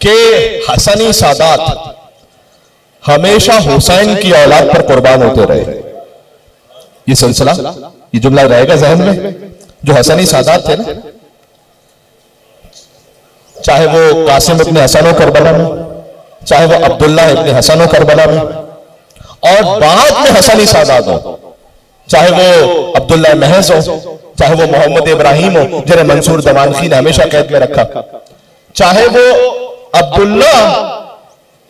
कि हसनी सादात हमेशा हुसैन की औलाद पर कुर्बान होते रहे। ये सिलसिला, ये जुमला रहेगा जहन में। जो हसनी सादात थे ना, चाहे वो कासिम इब्ने हसन हो करबला में, चाहे वो अब्दुल्ला इब्ने हसन हो करबला में, और बाद में हसनी सादात हो, चाहे वो अब्दुल्ला महज हो, चाहे वो मोहम्मद इब्राहिम हो जिन्हें मंसूर दमानखी ने हमेशा कैद में रखा, चाहे वो अब्दुल्ला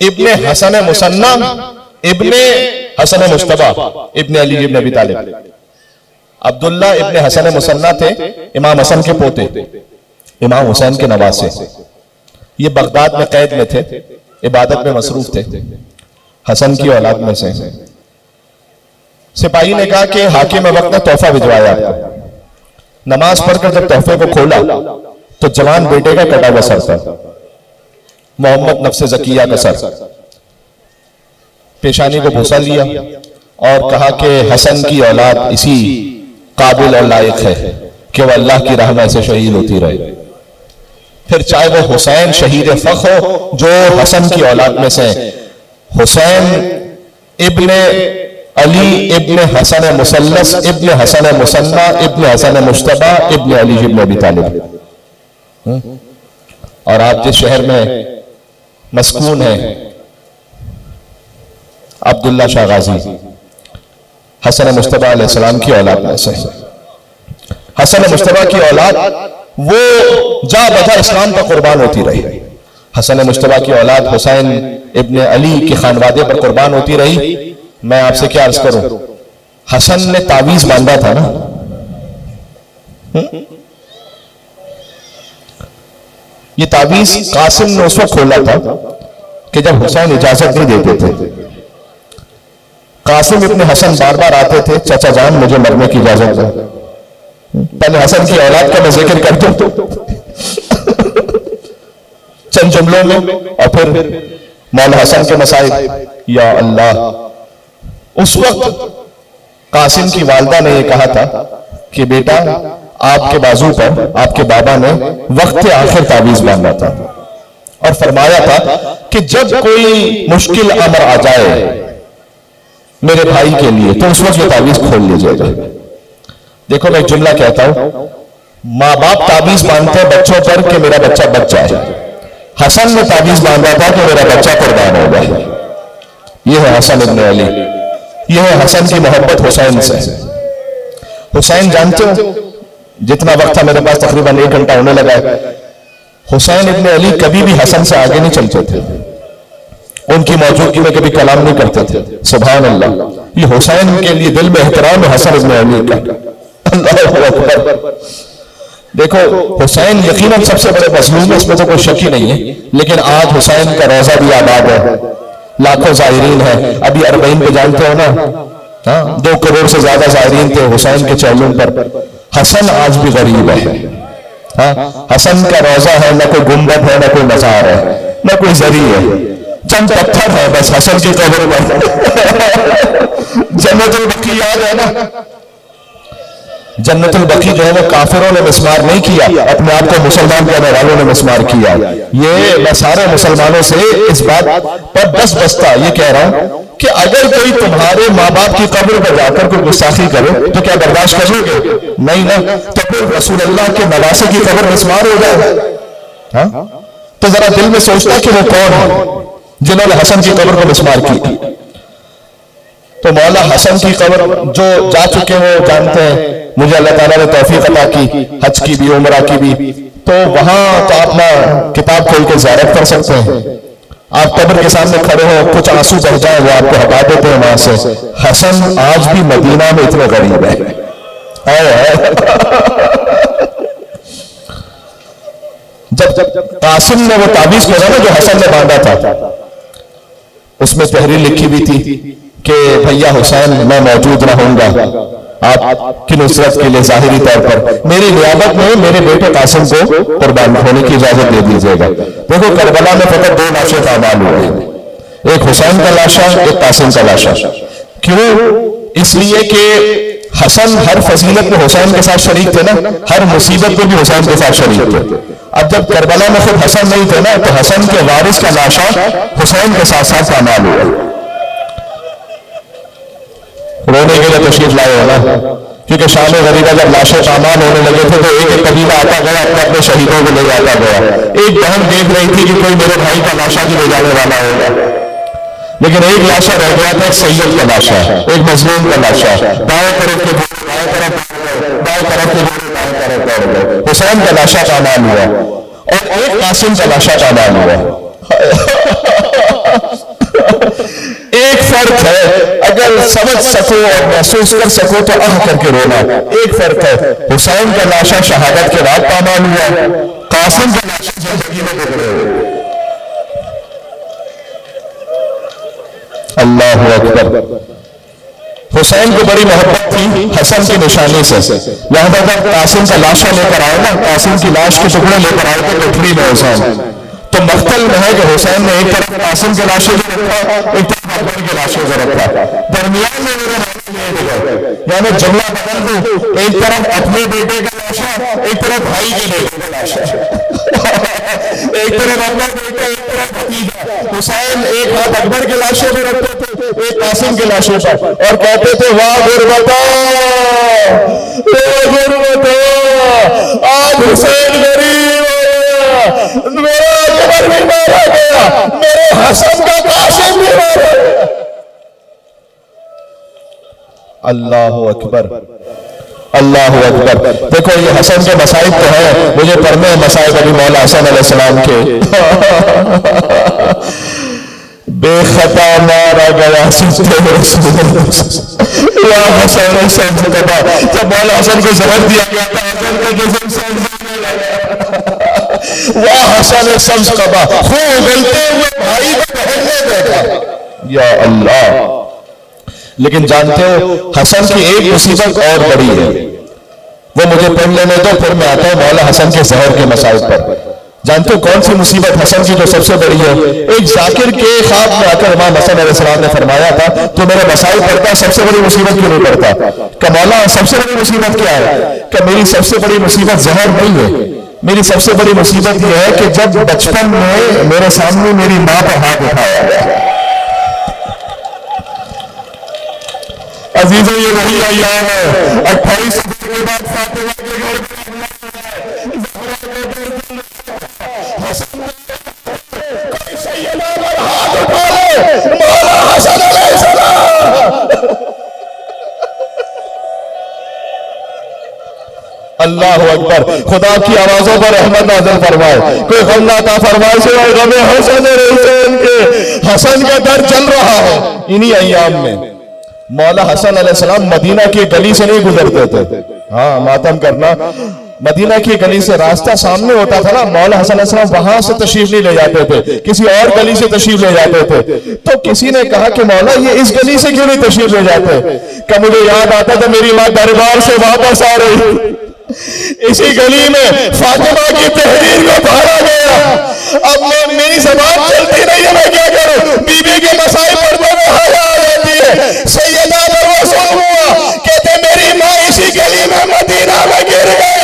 इब्ने हसन मुसन्ना इब्ने हसन मुश्तबा इब्ने अली इब्ने अबी तालिब। अब्दुल्ला इब्ने हसन मुसन्ना थे इमाम हसन के पोते, इमाम हुसैन के नवासे। ये बगदाद में कैद में थे, इबादत में मसरूफ थे, हसन की औलाद में से। सिपाही ने कहा कि हाकिम वक्त ने तोहफा भिजवाया आपको। नमाज पढ़कर जब तोहफे को खोला तो जवान बेटे का कटा हुआ सर था, मोहम्मद नफ्से जकिया का सर। पेशानी को भूसा लिया और कहा कि हसन की औलाद इसी काबिल और लायक है कि वह अल्लाह की राह में ऐसे शहीद होती रहे। फिर चाहे वो हुसैन शहीद फख्र हो जो हसन की औलाद में से, हुसैन इब्ने अली इब्ने हसन मुसल्लस इब्ने हसन मुसन्ना इब्ने हसन मुश्तबा इब्ने अली इब्ने अबी तालिब। और आप जिस शहर में मस्कून है, अब्दुल्ला शाह गाजी हसन मुश्तबा अलैहिस्सलाम की औलाद में से। हसन मुश्तबा की औलाद वो जा बजा इस्लाम पर कुर्बान होती रही। हसन मुश्तबा की औलाद हुसैन इब्ने अली के खानवादे पर कुर्बान होती रही। मैं आपसे क्या अर्ज करूं, हसन ने तावीज बांधा था ना, ये तावीज कासिम ने उस वक्त खोला था कि जब हुसैन इजाजत नहीं देते थे। कासिम इब्ने हसन बार बार आते थे, चाचा जान मुझे मरने की इजाजत दो। पहले हसन की औलाद का मैं जिक्र कर दूं चंद जुमलों में, और फिर मौला हसन के मसाइब। या अल्लाह, उस वक्त कासिम की वालदा ने यह कहा था कि बेटा आपके बाजू पर आपके बाबा ने वक्त आखिर तावीज बांधा था और फरमाया था कि जब कोई मुश्किल अमर आ जाए मेरे भाई के लिए तो उस वक्त ये तावीज खोल लीजिएगा। देखो मैं एक जुमला कहता हूं, माँ बाप तावीज बांधते हैं बच्चों पर कि मेरा बच्चा बच जाए। हसन ने तावीज बांधा था कि मेरा बच्चा कुर्बान हो जाए। यह है हसन इब्ने अली, यह है हसन की मोहब्बत हुसैन से। हुसैन जानते हो, जितना वक्त था मेरे पास तकरीबन 1 घंटा होने लगा है, हुसैन इब्ने अली कभी भी हसन से आगे नहीं चलते थे, उनकी मौजूदगी में कभी कलाम नहीं करते थे। सुभान अल्लाह, ये हुसैन के लिए दिल में एहतराम है हसन इब्ने अली का। अल्लाहु अकबर। देखो हुसैन यकीनन सबसे बड़े मजलूम है, इसमें तो कोई शक ही नहीं है, लेकिन आज हुसैन का रोजा भी आबाद है, लाखों जायरीन है। अभी अरबईन पे जानते हो ना, 2 करोड़ से ज्यादा जायरीन थे हुसैन के चैलून पर। हसन आज भी गरीब है। हसन का रोजा है, न कोई गुंबद है, न कोई मजार है, न कोई जरी है, चंद पत्थर है बस हसन की कब्र पर। जन्नतुल बकी याद है ना, जन्नतुल बकी जो है वो काफिरों ने मिस्मार नहीं किया, अपने आप को मुसलमान कहने वालों ने मिस्मार किया। ये मैं सारे मुसलमानों से इस बात पर बस बसता ये कह रहा हूं कि अगर कोई तुम्हारे माँ बाप की कब्र पर जाकर कोई गुस्ताखी करे तो क्या बर्दाश्त करोगे? नहीं ना, तो फिर रसूलुल्लाह के नवासे की कब्र मिस्मार हो जाए। तो जरा दिल में सोचता कि वो कौन है जिन्होंने हसन की कब्र को मिस्मार की। तो मौला हसन की कब्र जो जा चुके वो जानते हैं, मुझे अल्लाह ताला ने तौफीक अता की हज की भी उम्रा की भी, तो वहां तो आप ना किताब खोल के ज़ियारत कर सकते हैं। आप कब्र के सामने खड़े हो, कुछ आंसू बह जाए वो आपको हटा देते हैं वहां से। हसन आज भी मदीना में इतने गरीब है। जब कासिम ने वो ताबीज करा ना जो हसन ने बांधा था, उसमें तहरीर लिखी हुई थी कि भैया हुसैन मैं मौजूद रहूंगा आपकी नुसरत के लिए जाहिरी तौर पर, मेरी नियामत में मेरे बेटे कासिम को कुर्बान होने की इजाजत दे दीजिएगा। देखो करबला में फकत 2 लाशें का अमाल हुआ है, एक हुसैन का लाशा, एक कासिम का लाशा। क्यों? इसलिए कि हसन हर फजीलत में हुसैन के साथ शरीक थे ना, हर मुसीबत में भी हुसैन के साथ शरीक थे। अब जब करबला में खुद हसन नहीं थे ना, तो हसन के वारिस का लाशा हुसैन के साथ साथ पामाल हुआ। रोने के लिए तशरीफ लाए हो ना, क्योंकि शाम गरीबा जब लाशें पामाल होने लगे थे तो एक एक कबीला आता गया, अपने अपने शहीदों को ले जाता गया। एक बहन देख रही थी कि कोई मेरे भाई का लाशा भी ले जाने वाला होगा, लेकिन एक लाशा रह गया था, एक सैयद का लाशा, एक मजलूम का लाशा। दाएं तरफ के बाएं तरफ के हुसैन का लाशा पामाल हुआ और एक कासिम का लाशा पामाल हुआ। एक फर्क है, अगर समझ सको और महसूस कर सको तो आह करके रोना। एक फर्क है, हुसैन का लाशा शहादत के बाद पामाल हुआ, कासिम का लाशा जिंदगी में बिगड़े हुए। अल्लाह अकबर। हुसैन को बड़ी मोहब्बत थी हसन की निशानी से। यहां पर जब कासिम का लाशा लेकर आए ना, कासिम की लाश के टुकड़े लेकर आए थे गठरी में हुसैन, तो मख्तल में है कि हुसैन ने एक तरफ कासिम के लाशे को रखा, एक तरफ अकबर के लाशे को रखा, दरमियान में यानी जुमला बदल दो, एक तरफ अपने बेटे का लाशा, एक तरफ भाई के बेटे का लाशा, एक तरफ अपना बेटा, एक तरफ भतीजा। हुसैन एक हाथ अकबर के लाशे में रखते थे, एक कासिम के लाशे पर, और कहते थे वाह गुरबता, आज हुसैन गरीब हो गया, मेरा अकबर भी मारा गया, मेरे हसन का कासिम भी मारा गया। अल्लाह अकबर, अल्लाह अकबर। देखो ये हसन के मसाइब तो है, मुझे पढ़ने हैं मसाइब अभी मौला हसन अलैहिस्सलाम के। बेखता मारा गया या हसन सब्ज़कबा। जब मौला हसन को जहर दिया गया था, हसन का जिस्म सब्ज़ वाह हसन सब्ज़कबा, खूब गलते हुए भाई को बहने देखा। या अल्लाह। लेकिन जानते हो हसन की एक मुसीबत और बड़ी है, वो मुझे पढ़ लेने दो, फिर मैं आता हूं मौला हसन के जहर के मसाइब पर। जानते हो कौन सी मुसीबत हसन की जो सबसे बड़ी है? एक जाकिर के ख्वाब में आकर इमाम हसन अलैहिस्सलाम ने फरमाया था, तो मेरे मसाइब पढ़ता, सबसे बड़ी मुसीबत क्यों नहीं पढ़ता? कि मौला सबसे बड़ी मुसीबत क्या है? कि मेरी सबसे बड़ी मुसीबत जहर नहीं है, मेरी सबसे बड़ी मुसीबत यह है कि जब बचपन में मेरे सामने मेरी मां पर हाथ उठाया गया। अजीजों ये वही अय्याम है, 28 सफर के बाद फातिमा के घर कोई सैयदा पर हाथ उठा ले, मौला हसन अलैहिस्सलाम। अल्लाह अकबर। खुदा की आवाजों पर रहमत नाज़िल फरमाए, कोई गम ना अता फरमाए सिवाय गम हसन हुसैन के। हसन का दर चल रहा है इन्हीं अय्याम में। मौला हसन अलैहिस्सलाम मदीना की गली से नहीं गुजरते थे। हाँ, मातम करना, मदीना की गली से रास्ता सामने होता था ना, मौला हसन अलैहिस्सलाम वहां से तशरीफ नहीं ले जाते थे, किसी और गली से तशरीफ ले जाते थे। तो किसी ने कहा कि मौला ये इस गली से क्यों नहीं तशरीफ ले जाते? कि मुझे याद आता था मेरी माँ दरबार से वापस आ रही, इसी गली में फातिमा की तहरीर को पढ़ा गया। अब मेरी ज़बान चलती नहीं है, मैं क्या करूं? बीबी के मसाइब पढ़ने में हया आ जाती है। सैयदा पर वसूल हुआ, कहते मेरी माँ इसी गली में मदीना में गिर गई,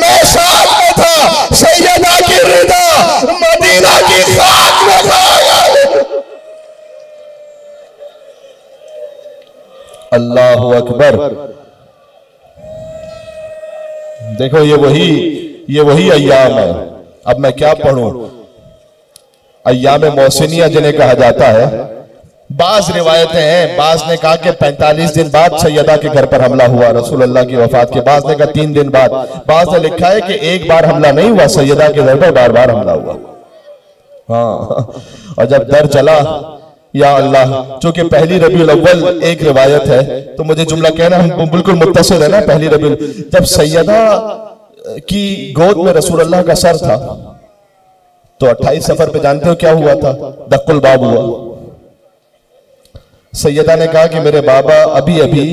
मैं साथ में था, सैयदा की रिदा मदीना की खाक में खाया। अल्लाह अकबर। देखो ये वही अय्याम है। अब मैं क्या पढ़ूं? अय्याम मौसिनिया जिन्हें कहा जाता है। बाज रिवायतें हैं, बाज ने कहा कि 45 दिन बाद सैयदा के घर पर हमला हुआ रसूलुल्लाह की वफात के। बाज ने कहा 3 दिन बाद। बाज ने लिखा है कि एक बार हमला नहीं हुआ, सैयदा के घर पर बार बार हमला हुआ। हाँ, और जब दर चला, या अल्लाह, चूंकि पहली रबीउल अव्वल एक रिवायत है तो मुझे जुमला कहना हम बिल्कुल मुत्तसिल है ना। पहली रबीउल, जब सैयदा की गोद में रसूलुल्लाह का सर था तो 28 सफर पे जानते हो क्या हुआ था? दक्कुल बाब हुआ। सैयदा ने कहा कि मेरे बाबा अभी अभी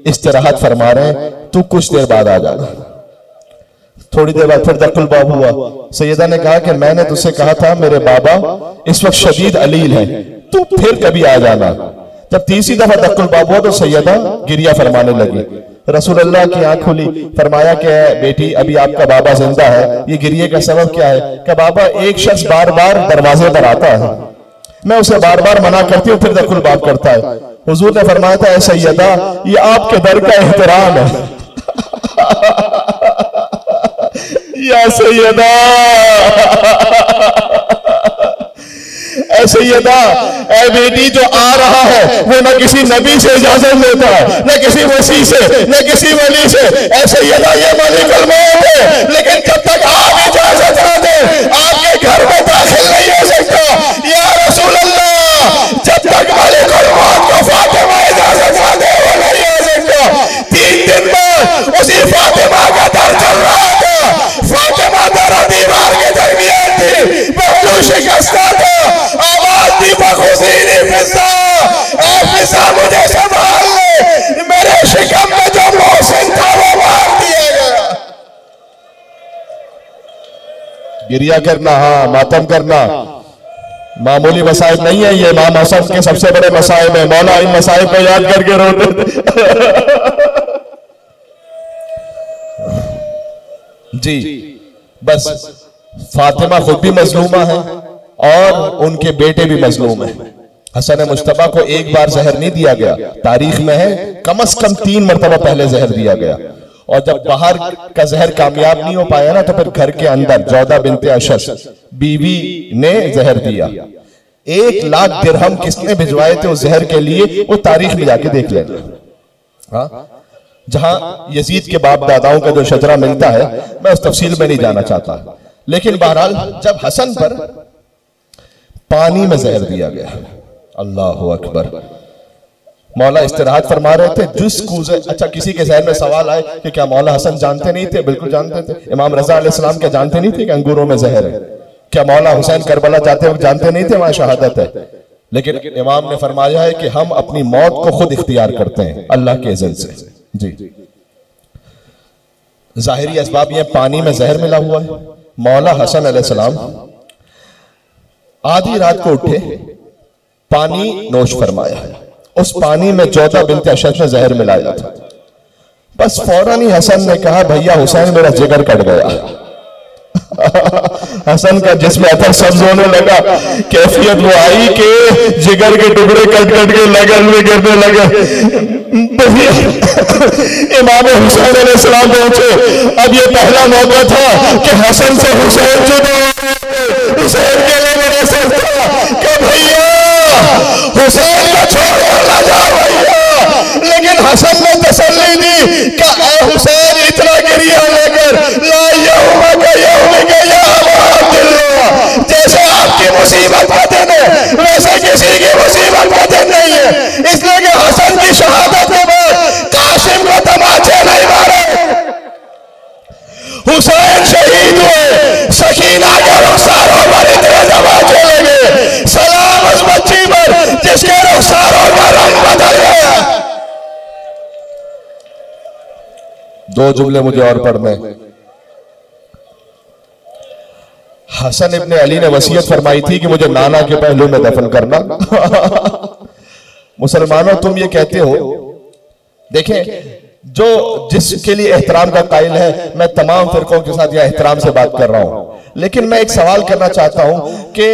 इस्तिराहत फरमा रहे हैं, तू कुछ देर बाद आ जाना। थोड़ी देर बाद फिर दक्कुल बाब हुआ। सैयदा ने कहा कि मैंने तुझसे कहा था मेरे बाबा इस वक्त शदीद अलील है, तू फिर कभी आ जाना। जब तीसरी दफा दक्कुल बाब हुआ तो सैयदा गिरिया फरमाने लगी। रसूलुल्लाह की आंख खुली, फरमाया कि बेटी अभी आपका बाबा जिंदा है, ये गिरिए का सबब क्या है? कि बाबा एक शख्स बार बार दरवाजे पर आता है, मैं उसे बार बार मना करती हूँ, फिर दखुल बाप करता है। हुजूर ने फरमाया था, ऐ सैयदा ये आपके दर का एहतराम है। या सैयदा सैयदा, ऐ बेटी जो आ रहा है वो न किसी नबी से इजाजत लेता है, न किसी वसी से, न किसी वली से। ऐ सैयदा ये मालिकुल मौत है, लेकिन जब तक आप इजाजत ना दे आपके घर में दाखिल नहीं हो सकता। या रसूल अल्लाह, जब तक मालिकुल मौत को फातिमा इजाजत ना दे वो नहीं हो सकता। 3 दिन बाद उसी फातिमा का दर चल रहा था। फातिमा दर दीवार के दरमियान थी, पहलू शिकस्ता था, मुझे संभाल ले, मेरे शिकम में जो मोहसिन था वो मार दिया गया। गिरिया करना, हाँ मातम करना मामूली मसाइब नहीं है, ये इमाम हसन के सबसे बड़े मसाइब है। मौला इन मसाइब को याद करके रोते थे। जी बस फातिमा खुद भी मजलूमा है और उनके बेटे भी मजलूम है। हसन मुश्तबा को एक बार जहर नहीं दिया गया, तारीख में है कम से कम 3 मरतबा पहले जहर दिया गया, और जब बाहर का जहर कामयाब नहीं हो पाया ना, तो फिर घर के अंदर जौदा बिनते अशस बीवी ने जहर दिया। 1 लाख दिरहम किसने भिजवाए थे उस जहर के लिए, वो तारीख में जाके देख लेना। हाँ, जहां यजीद के बाप दादाओं का जो शजरा मिलता है, मैं उस तफसील में नहीं जाना चाहता, लेकिन बहरहाल जब हसन पर पानी में जहर दिया गया, अल्लाह अकबर, मौला इस्तिराहत फरमा रहे थे जिस कूजे। अच्छा, किसी के जहन में सवाल आए कि क्या मौला हसन जानते नहीं थे? बिल्कुल जानते थे। इमाम रजा अलैहिस्सलाम क्या जानते नहीं थे कि अंगूरों में जहर है? क्या मौला हुसैन करबला जाते वक्त जानते नहीं थे वहां शहादत है? लेकिन इमाम ने फरमाया है कि हम अपनी मौत को खुद इख्तियार करते हैं अल्लाह के इज़्ज़त से। जी, जाहिरी असबाब ये पानी में जहर मिला हुआ है। मौला हसन अलैहिस्सलाम आधी रात को उठे, पानी नोश फरमाया, उस पानी में जौदा बिनते अशद ने जहर मिलाया था। बस फौरन ही हसन ने कहा, भैया हुसैन मेरा जिगर कट गया। हसन का जिस्म अतर सब्ज होने लगा, कैफियत वो आई कि जिगर के टुकड़े कट कट के लगन में गिरने लगे। इमाम हुसैन अलैहिस्सलाम पहुंचे। अब ये पहला मौका था कि हसन से हुसैन जुदा हो। हुसैन के लिए मेरा सर था कि भैया हुसैन को छोड़कर ना जाओ भैया, लेकिन हसन ने तसल्ली दी कि हुसैन इतना गिरिया लेकर ला यौमा का यौम का या अब्दुल्लाह, जैसे आपकी मुसीबत का दिन है वैसे किसी की मुसीबत का दिन नहीं है। इसलिए कि हसन की शहादत के बाद कासिम को तमाचे नहीं मारे, हुसैन शहीद हुए, सकीना के रुखसारों पर इतने तमाचे लगे, सलाम उस बच्ची पर जिसके रुखसारों का रंग बदल गया। 2 जुमले मुझे और पढ़ने। हसन इब्ने अली ने वसीयत फरमाई थी कि मुझे नाना के पहलू में दफन करना। मुसलमानों, तुम ये कहते हो, देखें जो जिसके लिए एहतराम का कायल है, मैं तमाम फिरकों के साथ यह एहतराम से बात कर रहा हूं, लेकिन मैं एक सवाल करना चाहता हूं कि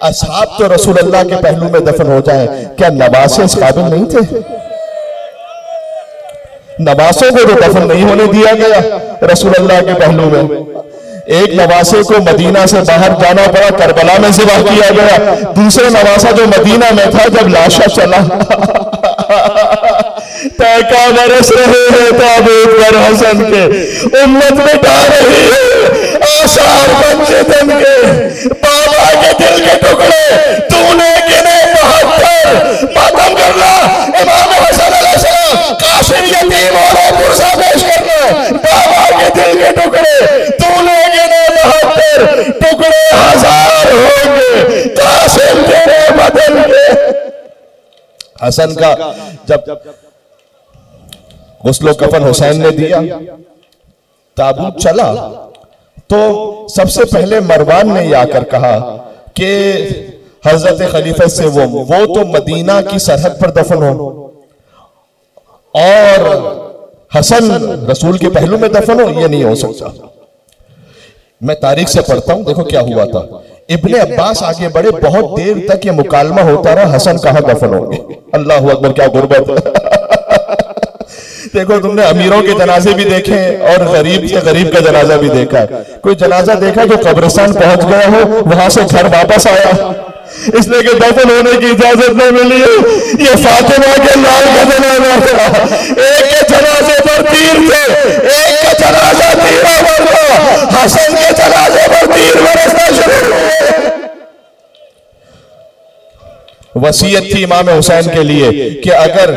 असहाब तो रसूलुल्लाह के पहलू में दफन हो जाए, क्या नवासे इस काबिल नहीं थे? नवासों को तो दफन नहीं होने दिया गया रसूलुल्लाह के पहलू में। एक नवासे को मदीना से बाहर जाना पड़ा, करबला में ज़िबा किया गया। दूसरा नवासा जो मदीना में था, जब लाशा चला तैका बरस रहे हैं ताबूत पर हसन के, उम्मत मिटा रही है आसार मंजिदन के, बाबा के दिल के टुकड़े तूने गिने 72, मातम करना इमाम हसन अलैहिस्सलाम, कासिम यतीम और पुरसा पेश करना, बाबा के दिल के टुकड़े तूने गिने 72, टुकड़े 1000 होंगे कासिम तेरे बदन के। हसन का जब गुस्लो कफन हुसैन ने दिया, ताबूत चला, तो सबसे पहले मरवान ने आकर कहा कि हजरत खलीफा से वो तो मदीना की सरहद पर दफन हो, और हसन रसूल के पहलू में दफन हो, ये नहीं हो सकता। मैं तारीख से पढ़ता हूं, देखो क्या हुआ था। इब्ने अब्बास आगे बढ़े, बहुत देर तक ये मुकालमा होता रहा, हसन कहां दफन होंगे। अल्लाह अकबर, क्या गुर्बत। देखो तुमने अमीरों के जनाजे भी देखे और गरीब से गरीब का जनाजा भी देखा। कोई जनाजा देखा जो कब्रिस्तान पहुंच गया हो, वहां से घर वापस आया, इसलिए कि दफन होने की इजाजत नहीं मिली है। ये फातिमा के लाल का जनाजा था, एक के जनाजे पर तीर थे, एक का जनाजा तीरा बरसा, हसन के जनाजे पर तीर बरसना शुरू हुए। वसीयत थी इमाम हुसैन के लिए कि अगर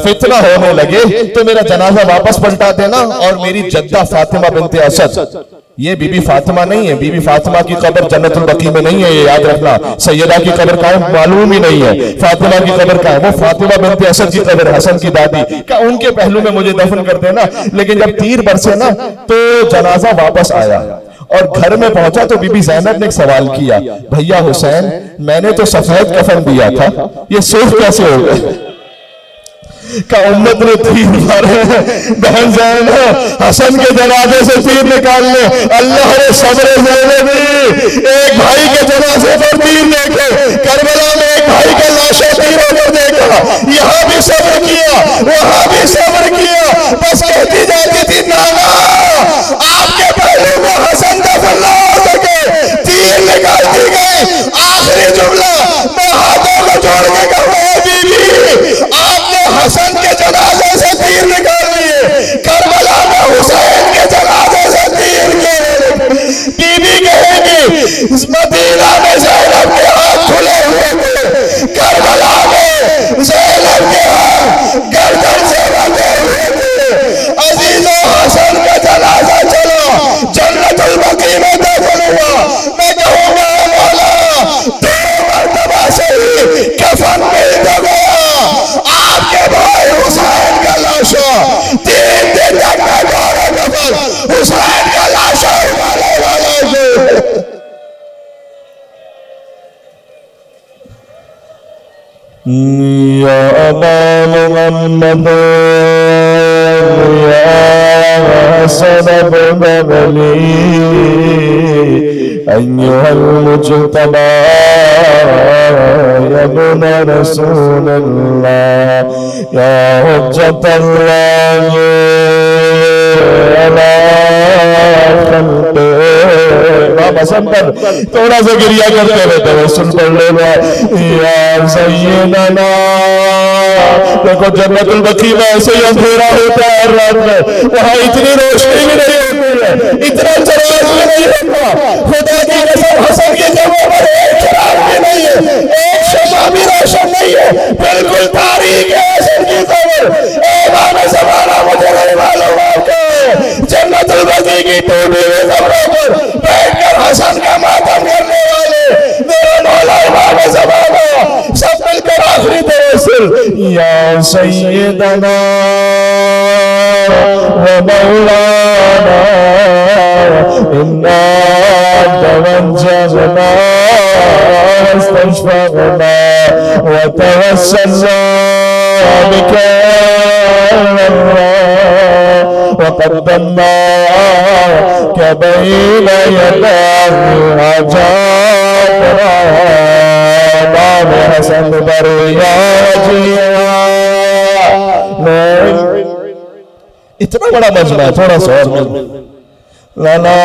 फितना होने लगे तो मेरा जनाजा वापस पलटा देना, और मेरी जद्दा फातिमा बिनते असद, ये बीबी फातिमा नहीं है, बीबी फातिमा की कब्र जन्नतुल बकी में नहीं है, ये याद रखना। सैयदा की कब्र का मालूम ही नहीं है, फातिमा की कब्र का है, वो फातिमा बिनते असद की कब्र, हसन की दादी का, उनके पहलू में मुझे दफन कर देना। लेकिन जब तीर बरसे ना तो जनाजा वापस आया और घर में पहुंचा तो बीबी ज़ैनब ने एक सवाल किया, भैया हुसैन, मैंने तो सफेद कफन दिया था, ये सूफ कैसे हो गए? का उम्मत ने तीर मारे, बहन ज़ैनब हसन के जनाजे से तीर निकाल ले। अल्लाह ने सब्र ज़ैनबी, एक भाई के जनाजे पर तीर लेके करबला में एक भाई का लाशा तीरों पर देखा, यहाँ भी सब्र किया, वहां भी सब्र किया, बस कहती जाती थी नाना आपके पहलू में हसन दफन ना हो सके, तीर निकालती गई। आखिरी जुमला मैं हाथों को जोड़ के कहूंगा, बीबी आपने हसन के जनाजे से तीर निकाल लिए, करबला में हुसैन के जनाजे से तीर के। बीबी कहेगी मदीना में ज़ैनब के हाथ खुले हुए थे, करबला में ज़ैनब के हाथ गर्दन से बंधे हुए थे। अजीजों, हसन का जनाजा चलो जन्नतुल बकी में दफन हुआ। मैं कहूंगा मौला दो मरतबा से ही कफन मिल गया, आपके भाई हुसैन का लाशा 3 दिन तक मैं गौरव कफन हुसैन का लाशा उठाने वाला हूं। या अबा मोहम्मद हसन बिन अली अय्युहल मुज्तबा या इब्न रसूलल्लाह या हुज्जतल्लाह अला खल्क़े। पर थोड़ा सा गिरिया करते रहते हैं, सुन पढ़ लेना या सैयदना। देखो जन्नतुल बकी में ऐसे ही अंधेरा होता है रात में, वहां इतनी रोशनी भी नहीं होती है, इतना चराग भी नहीं होता। खुदा की कसम हसन की कब्र पर एक चराग भी नहीं है, एक शमा भी रोशन नहीं है, बिल्कुल तारीक है हसन की कब्र। इमाम ज़माना मुझे नहीं मालूम आपको जन्नतुल बकी की टूटी हुई कब्रों पर बैठकर हसन का मातम करने वाले मेरा मौला इमाम ज़माना, सब मिलकर आखिरी तवस्सुल या सैयदना व मौलाना इन्ना तवज्जहना वस्तशफअना व तवस्सलना बिका वक़द्दमना बैन यदाही आजाबना बाब हसन बरिया जिया। इतना बड़ा मजमा है, थोड़ा सा और लाला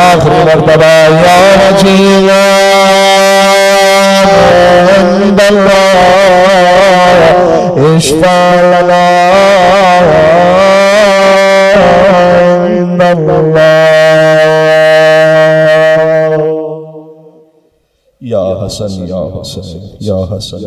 आखिरी मर्तबा या रजीला इश्फा लना या हसन या हसन या हसन।